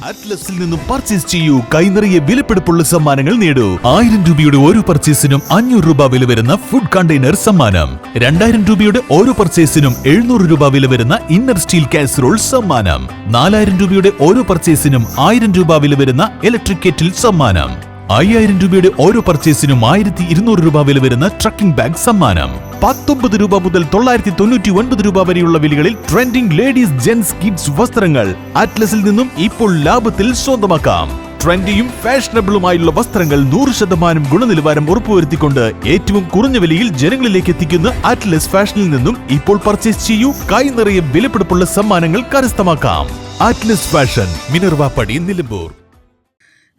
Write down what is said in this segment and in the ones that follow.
അറ്റ്ലസിൽ നിന്നും പർച്ചേസ് ചെയ്യൂ. കൈനിറയെ വിലപിടിപ്പുള്ള സമ്മാനങ്ങൾ നേടൂ. 1000 രൂപയുടെ ഓരോ പർച്ചേസിനും 500 രൂപ വില വരുന്ന ഫുഡ് കണ്ടെയ്നർ സമ്മാനം. 2000 രൂപയുടെ ഓരോ പർച്ചേസിനും 700 രൂപ വില വരുന്ന ഇന്നർ സ്റ്റീൽ കാസറോൾ സമ്മാനം. 4000 രൂപയുടെ ഓരോ പർച്ചേസിനും 1000 രൂപ വില വരുന്ന ഇലക്ട്രിക് കെറ്റിൽ സമ്മാനം. 5000 രൂപയുടെ ഓരോ പർച്ചേസിനും 1200 രൂപ വില വരുന്ന ട്രക്കിംഗ് ബാഗ് സമ്മാനം. 19 രൂപ മുതൽ 999 രൂപ വരെയുള്ള വിലകളിൽ ട്രെൻഡിംഗ് ലേഡീസ് ജെന്റ്സ് കിഡ്സ് വസ്ത്രങ്ങൾ അറ്റ്ലസിൽ നിന്നും ഇപ്പോൾ ലാഭത്തിൽ സ്വന്തമാക്കാം. ട്രെൻഡിയും ഫാഷനബിളുമായുള്ള വസ്ത്രങ്ങൾ 100% ഗുണനിലവാരം ഉറപ്പുവരുത്തിക്കൊണ്ട് ഏറ്റവും കുറഞ്ഞ വിലയിൽ ജനങ്ങളിലേക്ക് എത്തിക്കുന്ന അറ്റ്ലസ് ഫാഷനിൽ നിന്നും ഇപ്പോൾ പർച്ചേസ് ചെയ്യൂ. കൈ നിറയെ വിലപിടിപ്പുള്ള സമ്മാനങ്ങൾ കരസ്ഥമാക്കാം. Atlas fashion, Minervappadi, Nilambur.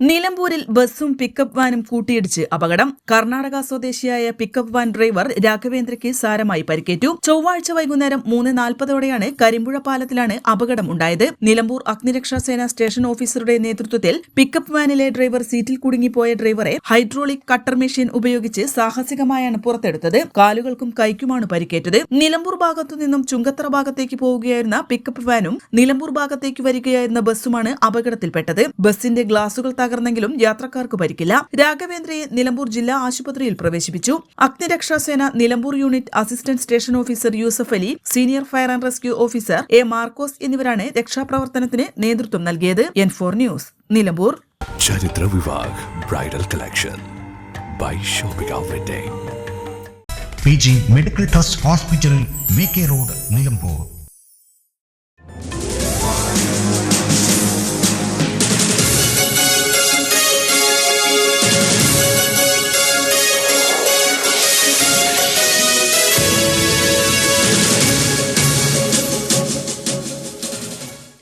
നിലമ്പൂരിൽ ബസ്സും പിക്കപ്പ് വാനും കൂട്ടിയിടിച്ച് അപകടം. കർണാടക സ്വദേശിയായ പിക്കപ്പ് വാൻ ഡ്രൈവർ രാഘവേന്ദ്രയ്ക്ക് സാരമായി പരിക്കേറ്റു. ചൊവ്വാഴ്ച വൈകുന്നേരം 3:40 കരിമ്പുഴ പാലത്തിലാണ് അപകടം ഉണ്ടായത്. നിലമ്പൂർ അഗ്നിരക്ഷാസേന സ്റ്റേഷൻ ഓഫീസറുടെ നേതൃത്വത്തിൽ പിക്കപ്പ് വാനിലെ ഡ്രൈവർ സീറ്റിൽ കുടുങ്ങിപ്പോയ ഡ്രൈവറെ ഹൈഡ്രോളിക് കട്ടർ മെഷീൻ ഉപയോഗിച്ച് സാഹസികമായാണ് പുറത്തെടുത്തത്. കാലുകൾക്കും കൈക്കുമാണ് പരിക്കേറ്റത്. നിലമ്പൂർ ഭാഗത്തു നിന്നും ചുങ്കത്തറ ഭാഗത്തേക്ക് പോവുകയായിരുന്ന പിക്കപ്പ് വാനും നിലമ്പൂർ ഭാഗത്തേക്ക് വരികയായിരുന്ന ബസ്സുമാണ് അപകടത്തിൽപ്പെട്ടത്. ബസിന്റെ ഗ്ലാസുകൾ തകർന്നെങ്കിലും യാത്രക്കാർക്ക് പരിക്കില്ല. രാഘവേന്ദ്രയെ നിലമ്പൂർ ജില്ലാ ആശുപത്രിയിൽ പ്രവേശിപ്പിച്ചു. അഗ്നിരക്ഷാസേന Nilambur unit assistant station officer Yusuf Ali, senior fire and rescue officer A Marcos എന്നിവരാണ് രക്ഷാപ്രവർത്തനത്തിന് നേതൃത്വം നൽകിയത്. N4 news, Nilambur. Charithra Vivah bridal collection by shopping outlet. PG medical trust hospital, VK road, Nilambur.